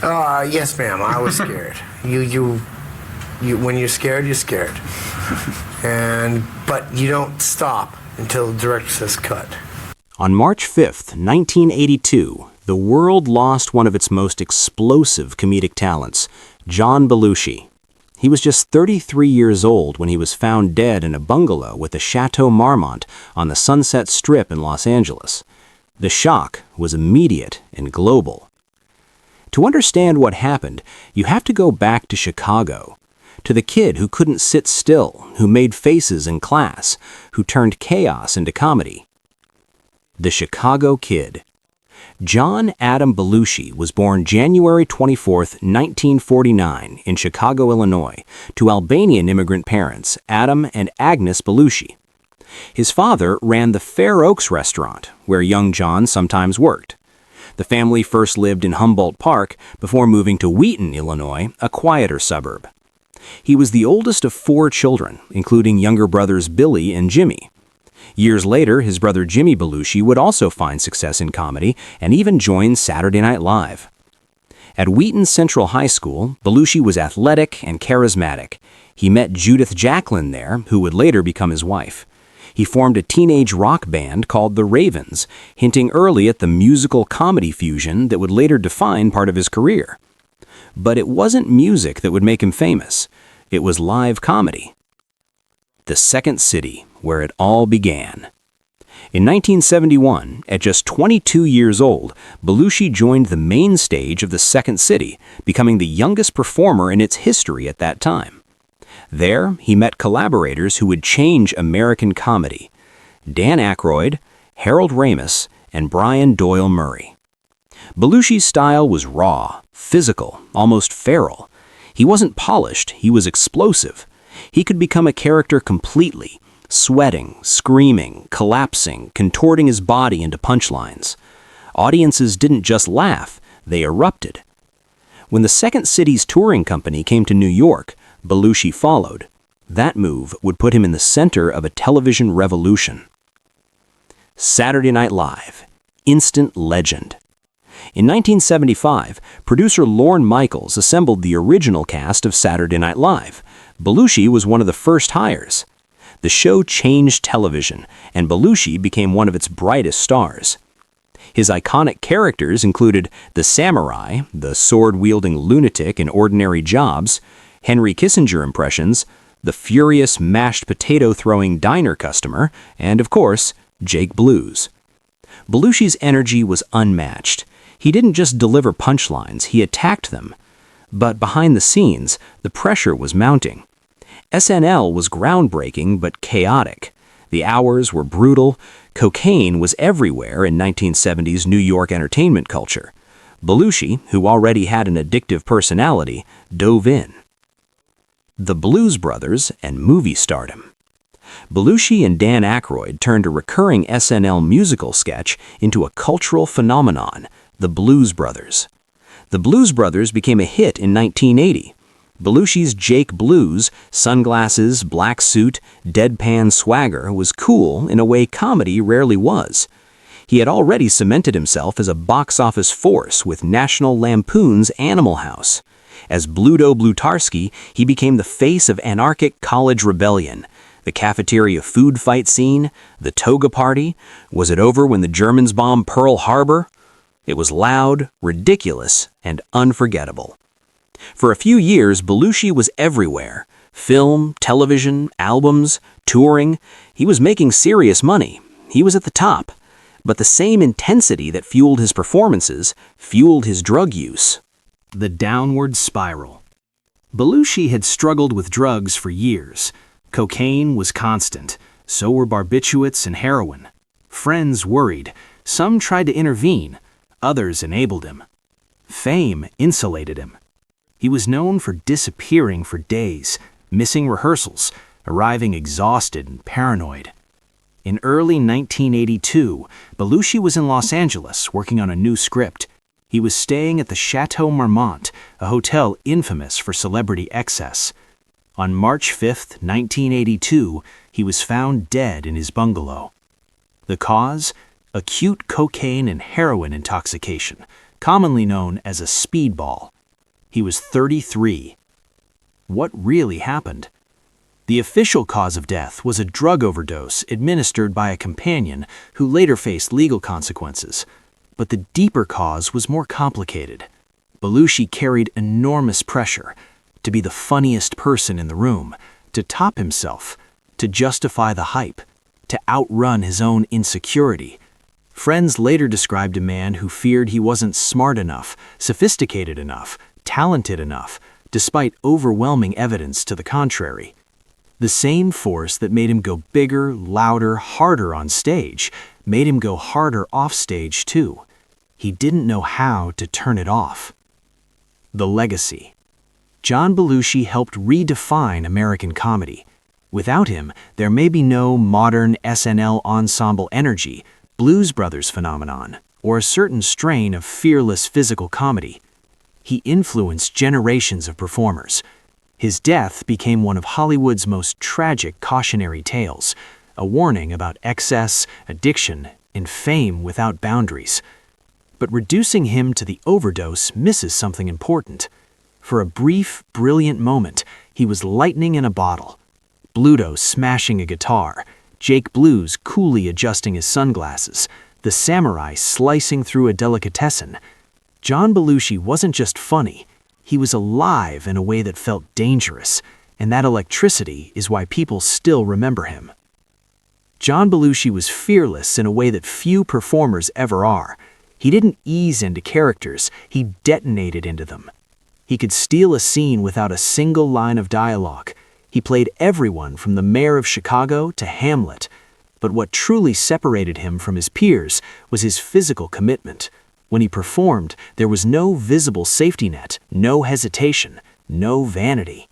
Yes, ma'am. I was scared. When you're scared, you're scared. But you don't stop until the director says cut. On March 5th, 1982, the world lost one of its most explosive comedic talents, John Belushi. He was just 33 years old when he was found dead in a bungalow with the Chateau Marmont on the Sunset Strip in Los Angeles. The shock was immediate and global. To understand what happened, you have to go back to Chicago, to the kid who couldn't sit still, who made faces in class, who turned chaos into comedy. The Chicago Kid. John Adam Belushi was born January 24, 1949, in Chicago, Illinois, to Albanian immigrant parents, Adam and Agnes Belushi. His father ran the Fair Oaks restaurant, where young John sometimes worked. The family first lived in Humboldt Park before moving to Wheaton, Illinois, a quieter suburb. He was the oldest of 4 children, including younger brothers Billy and Jimmy. Years later, his brother Jimmy Belushi would also find success in comedy and even join Saturday Night Live. At Wheaton Central High School, Belushi was athletic and charismatic. He met Judith Jacklin there, who would later become his wife. He formed a teenage rock band called the Ravens, hinting early at the musical-comedy fusion that would later define part of his career. But it wasn't music that would make him famous. It was live comedy. The Second City, where it all began. In 1971, at just 22 years old, Belushi joined the main stage of the Second City, becoming the youngest performer in its history at that time. There, he met collaborators who would change American comedy: Dan Aykroyd, Harold Ramis, and Brian Doyle Murray. Belushi's style was raw, physical, almost feral. He wasn't polished, he was explosive. He could become a character completely, sweating, screaming, collapsing, contorting his body into punchlines. Audiences didn't just laugh, they erupted. When the Second City's touring company came to New York, Belushi followed. That move would put him in the center of a television revolution. Saturday Night Live, instant legend. In 1975, producer Lorne Michaels assembled the original cast of Saturday Night Live. Belushi was one of the first hires. The show changed television, and Belushi became one of its brightest stars. His iconic characters included the samurai, the sword-wielding lunatic in Ordinary Jobs, Henry Kissinger impressions, the furious mashed potato-throwing diner customer, and, of course, Jake Blues. Belushi's energy was unmatched. He didn't just deliver punchlines, he attacked them. But behind the scenes, the pressure was mounting. SNL was groundbreaking but chaotic. The hours were brutal. Cocaine was everywhere in 1970s New York entertainment culture. Belushi, who already had an addictive personality, dove in. The Blues Brothers and movie stardom. Belushi and Dan Aykroyd turned a recurring SNL musical sketch into a cultural phenomenon, The Blues Brothers. The Blues Brothers became a hit in 1980. Belushi's Jake Blues, sunglasses, black suit, deadpan swagger was cool in a way comedy rarely was. He had already cemented himself as a box office force with National Lampoon's Animal House. As Bluto Blutarsky, he became the face of anarchic college rebellion. The cafeteria food fight scene, the toga party. Was it over when the Germans bombed Pearl Harbor? It was loud, ridiculous, and unforgettable. For a few years, Belushi was everywhere. Film, television, albums, touring. He was making serious money. He was at the top. But the same intensity that fueled his performances fueled his drug use. The downward spiral. Belushi had struggled with drugs for years. Cocaine was constant. So were barbiturates and heroin. Friends worried. Some tried to intervene. Others enabled him. Fame insulated him. He was known for disappearing for days, missing rehearsals, arriving exhausted and paranoid. In early 1982, Belushi was in Los Angeles working on a new script. He was staying at the Chateau Marmont, a hotel infamous for celebrity excess. On March 5, 1982, he was found dead in his bungalow. The cause? Acute cocaine and heroin intoxication, commonly known as a speedball. He was 33. What really happened? The official cause of death was a drug overdose administered by a companion who later faced legal consequences. But the deeper cause was more complicated. Belushi carried enormous pressure to be the funniest person in the room, to top himself, to justify the hype, to outrun his own insecurity. Friends later described a man who feared he wasn't smart enough, sophisticated enough, talented enough, despite overwhelming evidence to the contrary. The same force that made him go bigger, louder, harder on stage made him go harder off stage too. He didn't know how to turn it off. The legacy. John Belushi helped redefine American comedy. Without him, there may be no modern SNL ensemble energy, Blues Brothers phenomenon, or a certain strain of fearless physical comedy. He influenced generations of performers. His death became one of Hollywood's most tragic cautionary tales, a warning about excess, addiction, and fame without boundaries. But reducing him to the overdose misses something important. For a brief, brilliant moment, he was lightning in a bottle. Bluto smashing a guitar, Jake Blues coolly adjusting his sunglasses, the samurai slicing through a delicatessen. John Belushi wasn't just funny. He was alive in a way that felt dangerous, and that electricity is why people still remember him. John Belushi was fearless in a way that few performers ever are. He didn't ease into characters, he detonated into them. He could steal a scene without a single line of dialogue. He played everyone from the mayor of Chicago to Hamlet. But what truly separated him from his peers was his physical commitment. When he performed, there was no visible safety net, no hesitation, no vanity.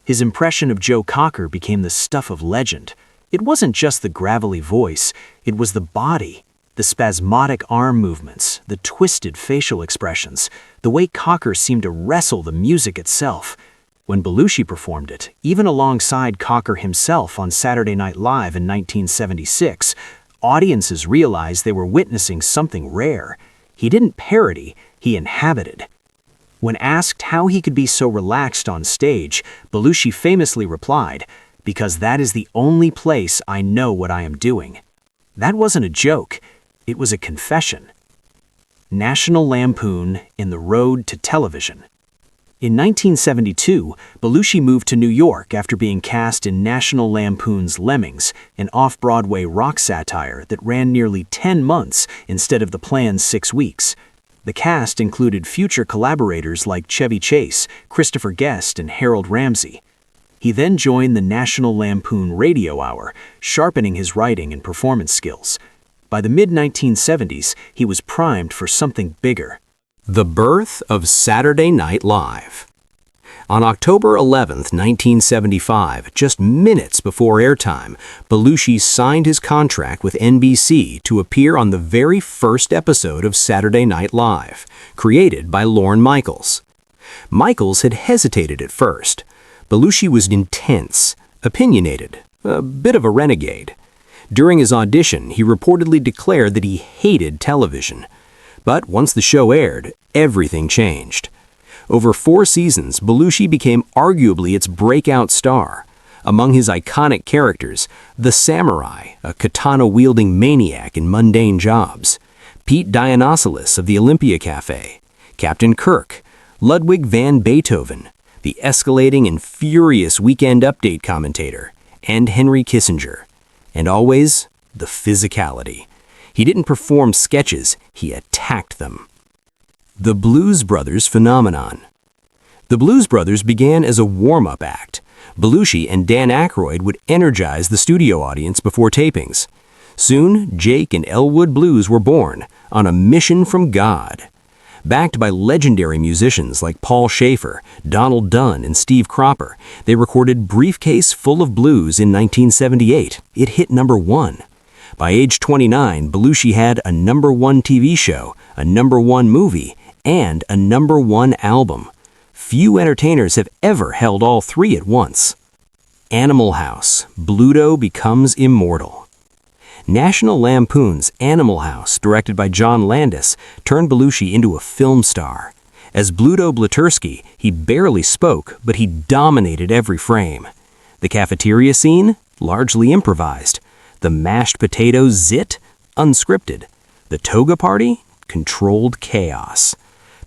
His impression of Joe Cocker became the stuff of legend. It wasn't just the gravelly voice, it was the body, the spasmodic arm movements, the twisted facial expressions, the way Cocker seemed to wrestle the music itself. When Belushi performed it, even alongside Cocker himself on Saturday Night Live in 1976, audiences realized they were witnessing something rare. He didn't parody, he inhabited. When asked how he could be so relaxed on stage, Belushi famously replied, "Because that is the only place I know what I am doing." That wasn't a joke, it was a confession. National Lampoon in the Road to Television. In 1972, Belushi moved to New York after being cast in National Lampoon's Lemmings, an off-Broadway rock satire that ran nearly 10 months instead of the planned 6 weeks. The cast included future collaborators like Chevy Chase, Christopher Guest, and Harold Ramsey. He then joined the National Lampoon Radio Hour, sharpening his writing and performance skills. By the mid-1970s, he was primed for something bigger. The birth of Saturday Night Live. On October 11, 1975, just minutes before airtime, Belushi signed his contract with NBC to appear on the very first episode of Saturday Night Live, created by Lorne Michaels. Michaels had hesitated at first. Belushi was intense, opinionated, a bit of a renegade. During his audition, he reportedly declared that he hated television. But once the show aired, everything changed. Over 4 seasons, Belushi became arguably its breakout star. Among his iconic characters, the samurai, a katana-wielding maniac in mundane jobs, Pete Dionysulos of the Olympia Cafe, Captain Kirk, Ludwig van Beethoven, the escalating and furious Weekend Update commentator, and Henry Kissinger. And always, the physicality. He didn't perform sketches, he attacked them. The Blues Brothers phenomenon. The Blues Brothers began as a warm-up act. Belushi and Dan Aykroyd would energize the studio audience before tapings. Soon, Jake and Elwood Blues were born, on a mission from God. Backed by legendary musicians like Paul Schaefer, Donald Dunn, and Steve Cropper, they recorded Briefcase Full of Blues in 1978. It hit #1. By age 29, Belushi had a #1 TV show, a #1 movie, and a #1 album. Few entertainers have ever held all 3 at once. Animal House, Bluto becomes immortal. National Lampoon's Animal House, directed by John Landis, turned Belushi into a film star. As Bluto Blatursky, he barely spoke, but he dominated every frame. The cafeteria scene? Largely improvised. The mashed potatoes zit? Unscripted. The toga party? Controlled chaos.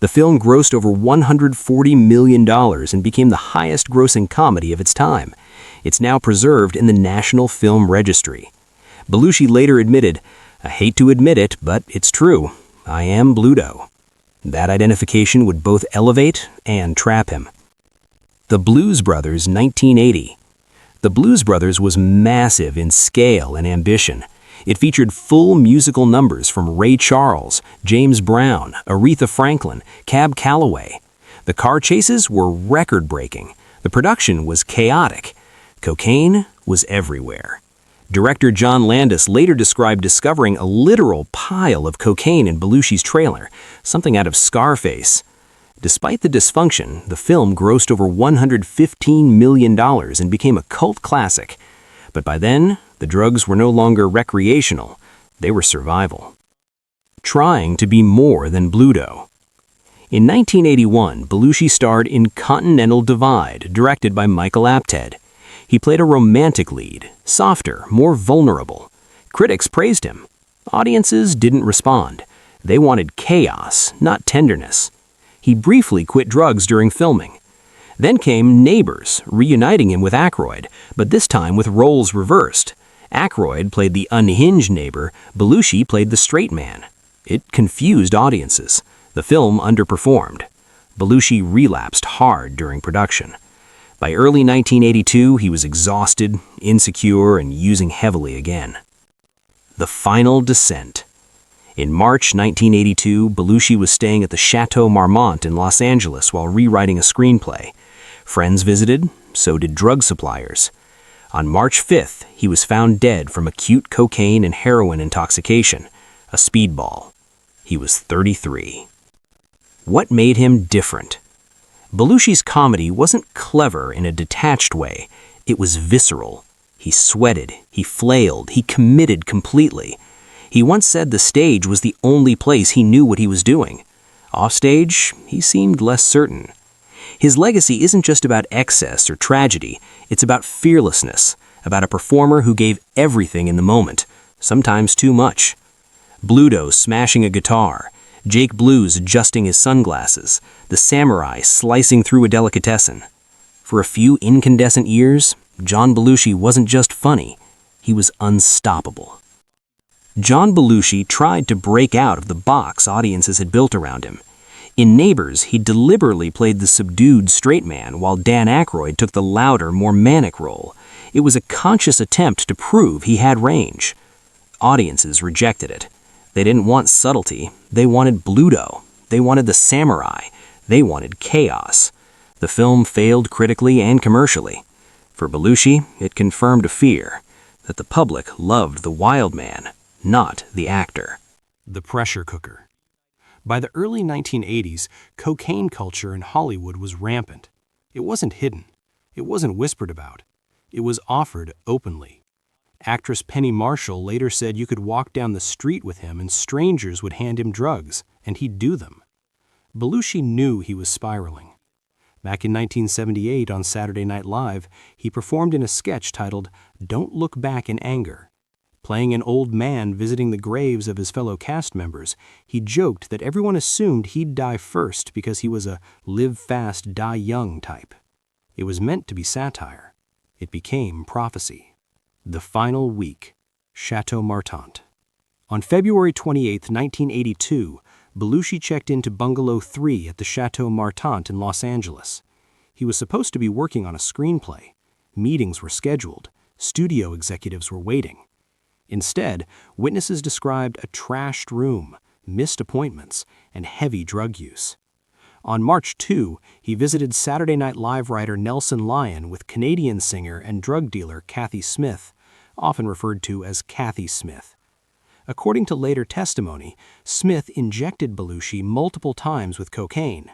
The film grossed over $140 million and became the highest-grossing comedy of its time. It's now preserved in the National Film Registry. Belushi later admitted, "I hate to admit it, but it's true. I am Bluto." That identification would both elevate and trap him. The Blues Brothers, 1980. The Blues Brothers was massive in scale and ambition. It featured full musical numbers from Ray Charles, James Brown, Aretha Franklin, Cab Calloway. The car chases were record-breaking. The production was chaotic. Cocaine was everywhere. Director John Landis later described discovering a literal pile of cocaine in Belushi's trailer, something out of Scarface. Despite the dysfunction, the film grossed over $115 million and became a cult classic. But by then, the drugs were no longer recreational, they were survival. Trying to be more than Bluto. In 1981, Belushi starred in Continental Divide, directed by Michael Apted. He played a romantic lead, softer, more vulnerable. Critics praised him. Audiences didn't respond. They wanted chaos, not tenderness. He briefly quit drugs during filming. Then came Neighbors, reuniting him with Aykroyd, but this time with roles reversed. Aykroyd played the unhinged neighbor, Belushi played the straight man. It confused audiences. The film underperformed. Belushi relapsed hard during production. By early 1982, he was exhausted, insecure, and using heavily again. The Final Descent. In March 1982, Belushi was staying at the Chateau Marmont in Los Angeles while rewriting a screenplay. Friends visited, so did drug suppliers. On March 5th, he was found dead from acute cocaine and heroin intoxication, a speedball. He was 33. What made him different? Belushi's comedy wasn't clever in a detached way. It was visceral. He sweated, he flailed, he committed completely. He once said the stage was the only place he knew what he was doing. Offstage, he seemed less certain. His legacy isn't just about excess or tragedy, it's about fearlessness, about a performer who gave everything in the moment, sometimes too much. Bluto smashing a guitar, Jake Blues adjusting his sunglasses, the samurai slicing through a delicatessen. For a few incandescent years, John Belushi wasn't just funny, he was unstoppable. John Belushi tried to break out of the box audiences had built around him. In Neighbors, he deliberately played the subdued straight man while Dan Aykroyd took the louder, more manic role. It was a conscious attempt to prove he had range. Audiences rejected it. They didn't want subtlety. They wanted Bluto. They wanted the samurai. They wanted chaos. The film failed critically and commercially. For Belushi, it confirmed a fear that the public loved the wild man, not the actor. The pressure cooker. By the early 1980s, cocaine culture in Hollywood was rampant. It wasn't hidden. It wasn't whispered about. It was offered openly. Actress Penny Marshall later said you could walk down the street with him and strangers would hand him drugs, and he'd do them. Belushi knew he was spiraling. Back in 1978 on Saturday Night Live, he performed in a sketch titled "Don't Look Back in Anger." Playing an old man visiting the graves of his fellow cast members, he joked that everyone assumed he'd die first because he was a live fast, die young type. It was meant to be satire. It became prophecy. The Final Week, Chateau Marmont. On February 28, 1982, Belushi checked into Bungalow 3 at the Chateau Marmont in Los Angeles. He was supposed to be working on a screenplay. Meetings were scheduled. Studio executives were waiting. Instead, witnesses described a trashed room, missed appointments, and heavy drug use. On March 2, he visited Saturday Night Live writer Nelson Lyon with Canadian singer and drug dealer Kathy Smith, often referred to as Kathy Smith. According to later testimony, Smith injected Belushi multiple times with cocaine.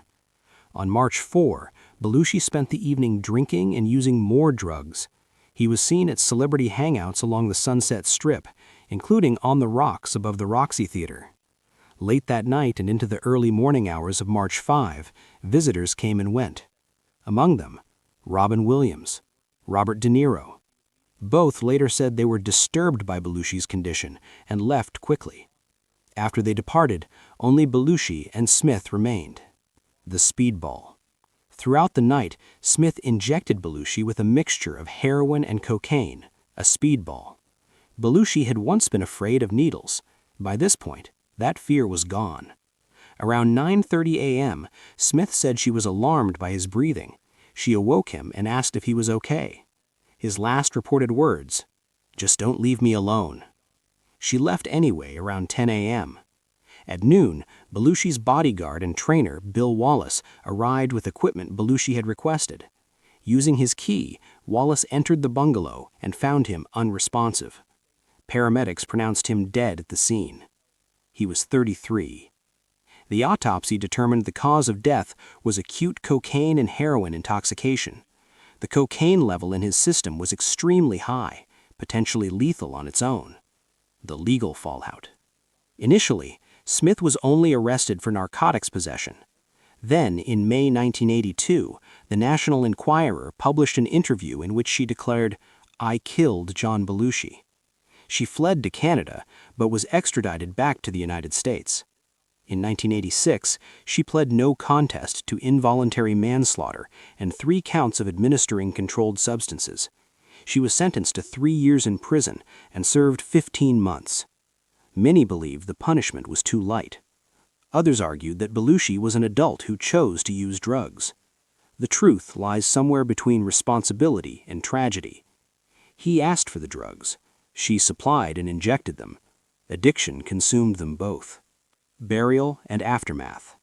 On March 4, Belushi spent the evening drinking and using more drugs. He was seen at celebrity hangouts along the Sunset Strip, including on the rocks above the Roxy Theater. Late that night and into the early morning hours of March 5, visitors came and went. Among them, Robin Williams, Robert De Niro. Both later said they were disturbed by Belushi's condition and left quickly. After they departed, only Belushi and Smith remained. The speedball. Throughout the night, Smith injected Belushi with a mixture of heroin and cocaine, a speedball. Belushi had once been afraid of needles. By this point, that fear was gone. Around 9:30 a.m., Smith said she was alarmed by his breathing. She awoke him and asked if he was okay. His last reported words, "Just don't leave me alone." She left anyway around 10 a.m. At noon, Belushi's bodyguard and trainer, Bill Wallace, arrived with equipment Belushi had requested. Using his key, Wallace entered the bungalow and found him unresponsive. Paramedics pronounced him dead at the scene. He was 33. The autopsy determined the cause of death was acute cocaine and heroin intoxication. The cocaine level in his system was extremely high, potentially lethal on its own. The legal fallout. Initially, Smith was only arrested for narcotics possession. Then, in May 1982, the National Enquirer published an interview in which she declared, "I killed John Belushi." She fled to Canada, but was extradited back to the United States. In 1986, she pled no contest to involuntary manslaughter and 3 counts of administering controlled substances. She was sentenced to 3 years in prison and served 15 months. Many believed the punishment was too light. Others argued that Belushi was an adult who chose to use drugs. The truth lies somewhere between responsibility and tragedy. He asked for the drugs. She supplied and injected them. Addiction consumed them both. Burial and aftermath.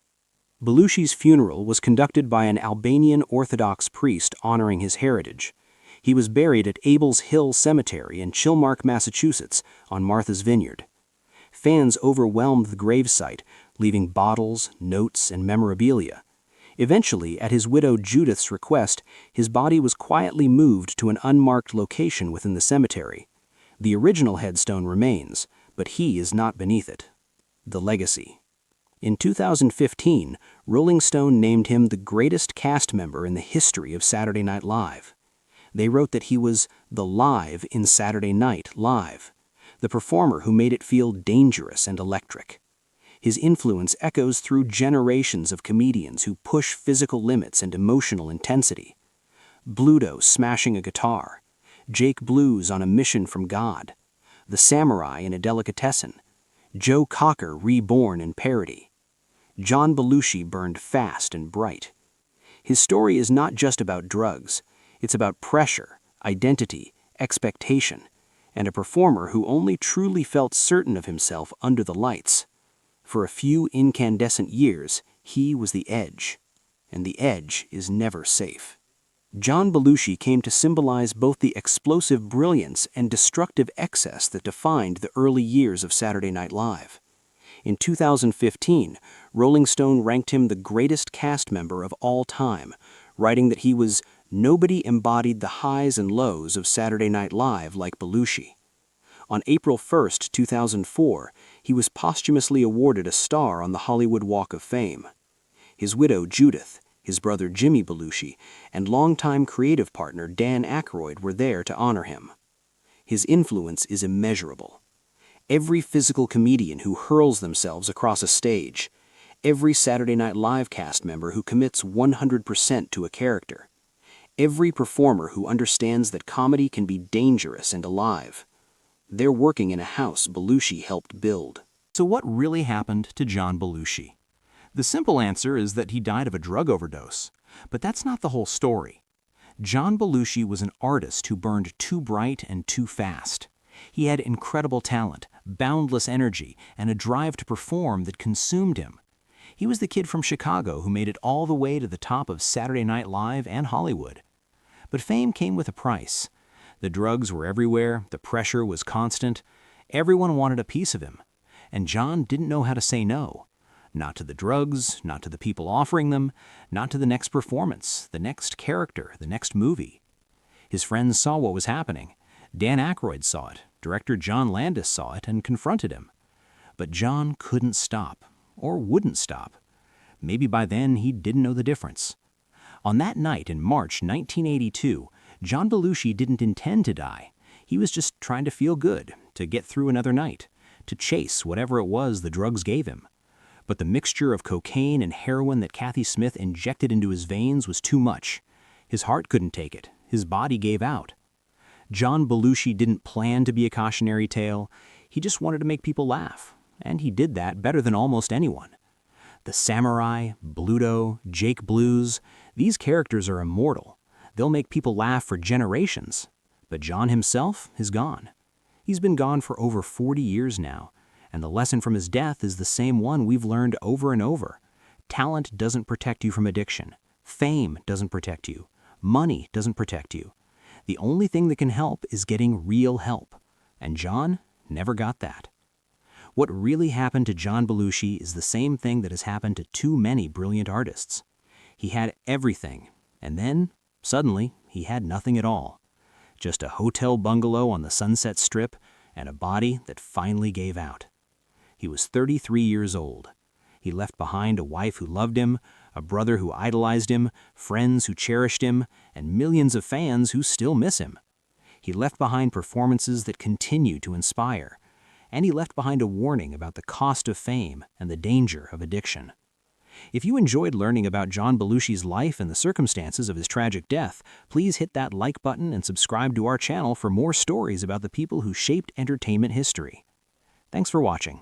Belushi's funeral was conducted by an Albanian Orthodox priest honoring his heritage. He was buried at Abel's Hill Cemetery in Chilmark, Massachusetts, on Martha's Vineyard. Fans overwhelmed the gravesite, leaving bottles, notes, and memorabilia. Eventually, at his widow Judith's request, his body was quietly moved to an unmarked location within the cemetery. The original headstone remains, but he is not beneath it. The legacy. In 2015, Rolling Stone named him the greatest cast member in the history of Saturday Night Live. They wrote that he was the live in Saturday Night Live, the performer who made it feel dangerous and electric. His influence echoes through generations of comedians who push physical limits and emotional intensity. Bluto smashing a guitar, Jake Blues on a mission from God, the samurai in a delicatessen, Joe Cocker reborn in parody. John Belushi burned fast and bright. His story is not just about drugs, it's about pressure, identity, expectation, and a performer who only truly felt certain of himself under the lights. For a few incandescent years, he was the edge, and the edge is never safe. John Belushi came to symbolize both the explosive brilliance and destructive excess that defined the early years of Saturday Night Live. In 2015, Rolling Stone ranked him the greatest cast member of all time, writing that he was "Nobody embodied the highs and lows of Saturday Night Live like Belushi." On April 1, 2004, he was posthumously awarded a star on the Hollywood Walk of Fame. His widow, Judith, his brother Jimmy Belushi, and longtime creative partner Dan Aykroyd were there to honor him. His influence is immeasurable. Every physical comedian who hurls themselves across a stage, every Saturday Night Live cast member who commits 100% to a character, every performer who understands that comedy can be dangerous and alive. They're working in a house Belushi helped build. So what really happened to John Belushi? The simple answer is that he died of a drug overdose. But that's not the whole story. John Belushi was an artist who burned too bright and too fast. He had incredible talent, boundless energy, and a drive to perform that consumed him. He was the kid from Chicago who made it all the way to the top of Saturday Night Live and Hollywood. But fame came with a price. The drugs were everywhere, the pressure was constant. Everyone wanted a piece of him. And John didn't know how to say no. Not to the drugs, not to the people offering them, not to the next performance, the next character, the next movie. His friends saw what was happening. Dan Aykroyd saw it. Director John Landis saw it and confronted him. But John couldn't stop, or wouldn't stop. Maybe by then he didn't know the difference. On that night in March 1982, John Belushi didn't intend to die. He was just trying to feel good, to get through another night, to chase whatever it was the drugs gave him. But the mixture of cocaine and heroin that Kathy Smith injected into his veins was too much. His heart couldn't take it. His body gave out. John Belushi didn't plan to be a cautionary tale. He just wanted to make people laugh, and he did that better than almost anyone. The Samurai, Bluto, Jake Blues, these characters are immortal. They'll make people laugh for generations. But John himself is gone. He's been gone for over 40 years now, and the lesson from his death is the same one we've learned over and over. Talent doesn't protect you from addiction. Fame doesn't protect you. Money doesn't protect you. The only thing that can help is getting real help. And John never got that. What really happened to John Belushi is the same thing that has happened to too many brilliant artists. He had everything, and then, suddenly, he had nothing at all. Just a hotel bungalow on the Sunset Strip and a body that finally gave out. He was 33 years old. He left behind a wife who loved him, a brother who idolized him, friends who cherished him, and millions of fans who still miss him. He left behind performances that continue to inspire, and he left behind a warning about the cost of fame and the danger of addiction. If you enjoyed learning about John Belushi's life and the circumstances of his tragic death, please hit that like button and subscribe to our channel for more stories about the people who shaped entertainment history. Thanks for watching.